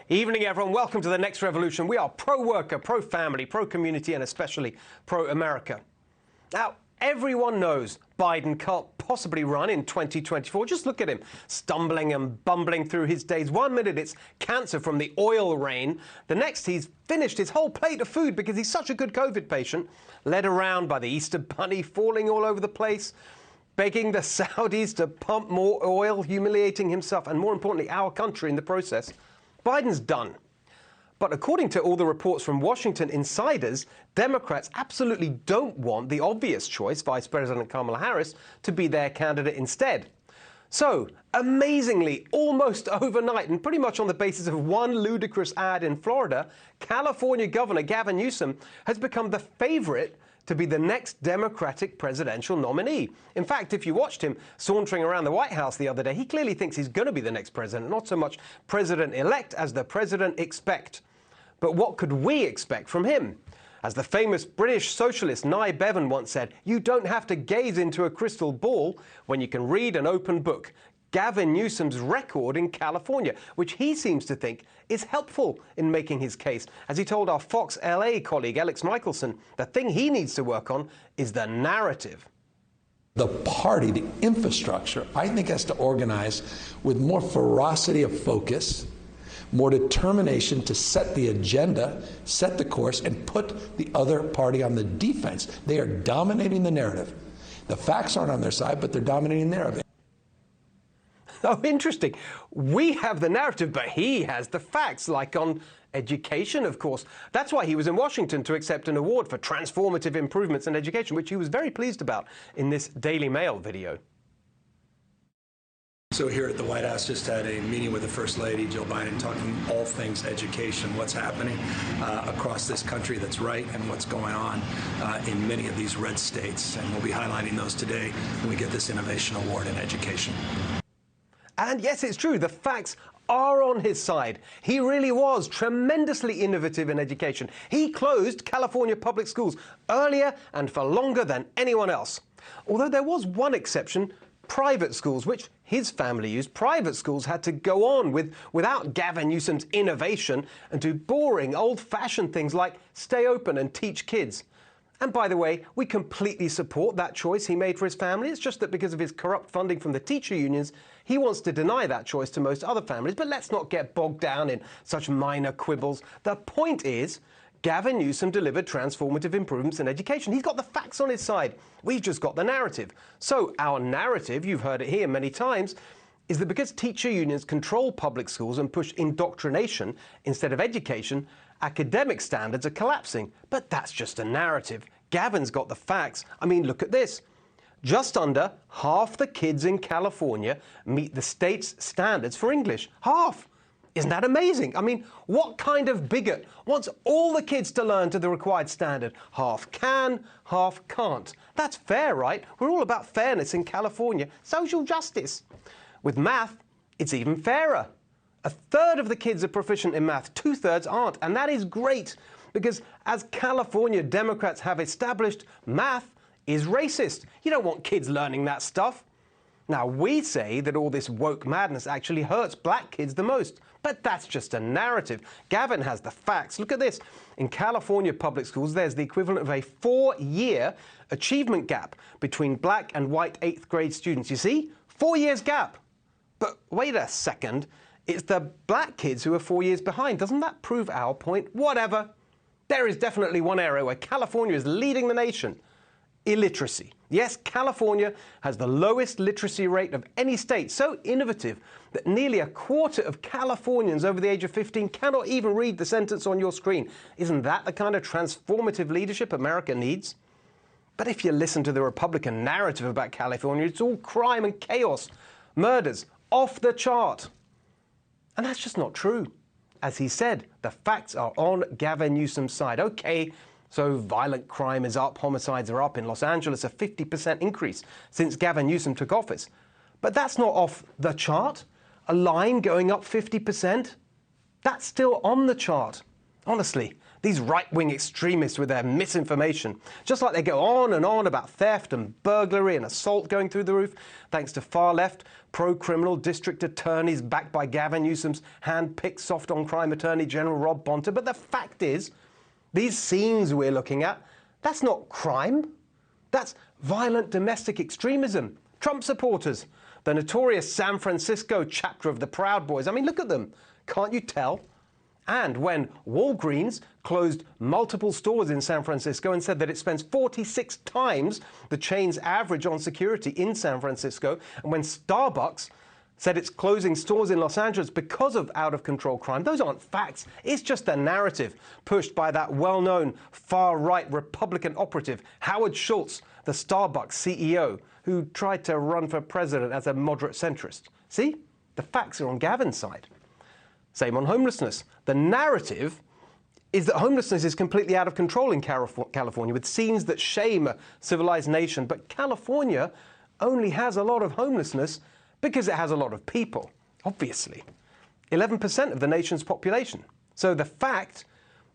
Evening, everyone. Welcome to The Next Revolution. We are pro-worker, pro-family, pro-community, and especially pro-America. Now, everyone knows Biden can't possibly run in 2024. Just look at him, stumbling and bumbling through his days. 1 minute it's cancer from the oil rain. The next he's finished his whole plate of food because he's such a good COVID patient, led around by the Easter Bunny, falling all over the place, begging the Saudis to pump more oil, humiliating himself, and more importantly, our country in the process. Biden's done. But according to all the reports from Washington insiders, Democrats absolutely don't want the obvious choice, Vice President Kamala Harris, to be their candidate instead. So, amazingly, almost overnight, and pretty much on the basis of one ludicrous ad in Florida, California Governor Gavin Newsom has become the favorite to be the next Democratic presidential nominee. In fact, if you watched him sauntering around the White House the other day, he clearly thinks he's going to be the next president, not so much president-elect as the president-expect. But what could we expect from him? As the famous British socialist Nye Bevan once said, you don't have to gaze into a crystal ball when you can read an open book. Gavin Newsom's record in California, which he seems to think is helpful in making his case. As he told our Fox LA colleague Alex Michelson, the thing he needs to work on is the narrative. The party, the infrastructure, I think has to organize with more ferocity of focus, more determination to set the agenda, set the course, and put the other party on the defense. They are dominating the narrative. The facts aren't on their side, but they're dominating the narrative. Oh, interesting. We have the narrative, but he has the facts, like on education, of course. That's why he was in Washington to accept an award for transformative improvements in education, which he was very pleased about in this Daily Mail video. So here at the White House, just had a meeting with the First Lady, Jill Biden, talking all things education, what's happening across this country that's right, and what's going on in many of these red states. And we'll be highlighting those today when we get this Innovation Award in education. And yes, it's true, the facts are on his side. He really was tremendously innovative in education. He closed California public schools earlier and for longer than anyone else. Although there was one exception, private schools, which his family used. Private schools had to go on without Gavin Newsom's innovation and do boring, old-fashioned things like stay open and teach kids. And by the way, we completely support that choice he made for his family. It's just that because of his corrupt funding from the teacher unions, he wants to deny that choice to most other families. But let's not get bogged down in such minor quibbles. The point is, Gavin Newsom delivered transformative improvements in education. He's got the facts on his side. We've just got the narrative. So our narrative, you've heard it here many times, is that because teacher unions control public schools and push indoctrination instead of education, academic standards are collapsing. But that's just a narrative. Gavin's got the facts. I mean, look at this. Just under half the kids in California meet the state's standards for English. Half. Isn't that amazing? I mean, what kind of bigot wants all the kids to learn to the required standard? Half can, half can't. That's fair, right? We're all about fairness in California. Social justice. With math, it's even fairer. A third of the kids are proficient in math, 2/3 aren't, and that is great because as California Democrats have established, math is racist. You don't want kids learning that stuff. Now, we say that all this woke madness actually hurts black kids the most, but that's just a narrative. Gavin has the facts. Look at this. In California public schools, there's the equivalent of a 4-year achievement gap between black and white 8th grade students. You see? 4 years gap. But wait a second. It's the black kids who are 4 years behind. Doesn't that prove our point? Whatever. There is definitely one area where California is leading the nation. Illiteracy. Yes, California has the lowest literacy rate of any state, so innovative that nearly a quarter of Californians over the age of 15 cannot even read the sentence on your screen. Isn't that the kind of transformative leadership America needs? But if you listen to the Republican narrative about California, it's all crime and chaos, murders, off the chart. And that's just not true. As he said, the facts are on Gavin Newsom's side. Okay, so violent crime is up, homicides are up in Los Angeles, a 50% increase since Gavin Newsom took office. But that's not off the chart. A line going up 50%, that's still on the chart. Honestly, These right-wing extremists with their misinformation. Just like they go on and on about theft and burglary and assault going through the roof, thanks to far-left, pro-criminal district attorneys backed by Gavin Newsom's hand-picked soft-on-crime Attorney General Rob Bonta. But the fact is, these scenes we're looking at, that's not crime. That's violent domestic extremism. Trump supporters, the notorious San Francisco chapter of the Proud Boys. I mean, look at them. Can't you tell? And when Walgreens closed multiple stores in San Francisco and said that it spends 46 times the chain's average on security in San Francisco, and when Starbucks said it's closing stores in Los Angeles because of out-of-control crime, those aren't facts. It's just a narrative pushed by that well-known far-right Republican operative, Howard Schultz, the Starbucks CEO, who tried to run for president as a moderate centrist. See? The facts are on Gavin's side. Same on homelessness. The narrative is that homelessness is completely out of control in California, with scenes that shame a civilized nation. But California only has a lot of homelessness because it has a lot of people, obviously. 11% of the nation's population. So the fact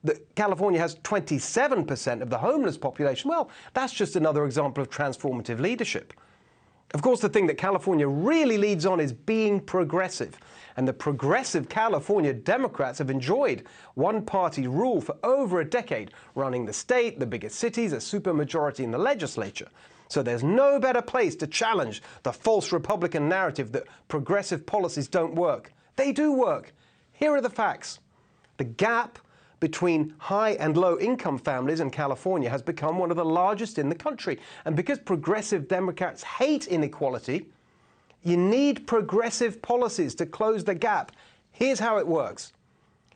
that California has 27% of the homeless population, well, that's just another example of transformative leadership. Of course, the thing that California really leads on is being progressive. And the progressive California Democrats have enjoyed one-party rule for over a decade, running the state, the biggest cities, a supermajority in the legislature. So there's no better place to challenge the false Republican narrative that progressive policies don't work. They do work. Here are the facts. The gap between high and low income families in California has become one of the largest in the country. And because progressive Democrats hate inequality, you need progressive policies to close the gap. Here's how it works.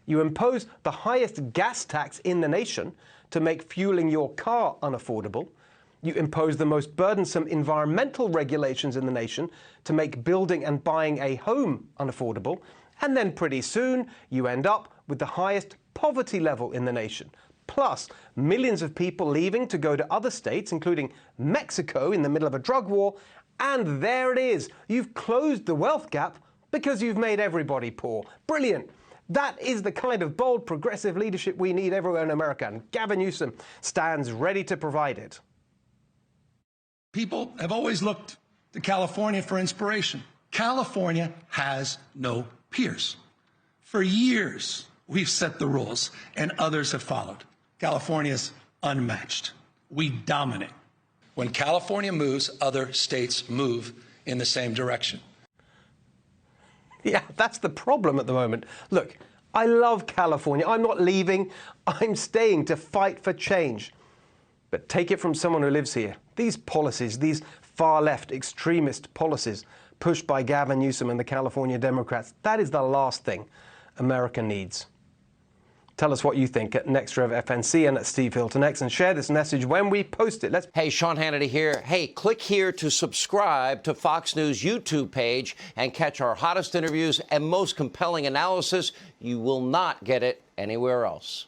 You impose the highest gas tax in the nation to make fueling your car unaffordable. You impose the most burdensome environmental regulations in the nation to make building and buying a home unaffordable. And then pretty soon, you end up with the highest poverty level in the nation. Plus, millions of people leaving to go to other states, including Mexico in the middle of a drug war. And there it is. You've closed the wealth gap because you've made everybody poor. Brilliant. That is the kind of bold, progressive leadership we need everywhere in America, and Gavin Newsom stands ready to provide it. People have always looked to California for inspiration. California has no peers. For years, we've set the rules, and others have followed. California's unmatched. We dominate. When California moves, other states move in the same direction. Yeah, that's the problem at the moment. Look, I love California. I'm not leaving. I'm staying to fight for change. But take it from someone who lives here. These policies, these far-left extremist policies pushed by Gavin Newsom and the California Democrats, that is the last thing America needs. Tell us what you think at NextRevFNC and at Steve Hilton X, and share this message when we post it. Hey, Sean Hannity here. Hey, click here to subscribe to Fox News YouTube page and catch our hottest interviews and most compelling analysis. You will not get it anywhere else.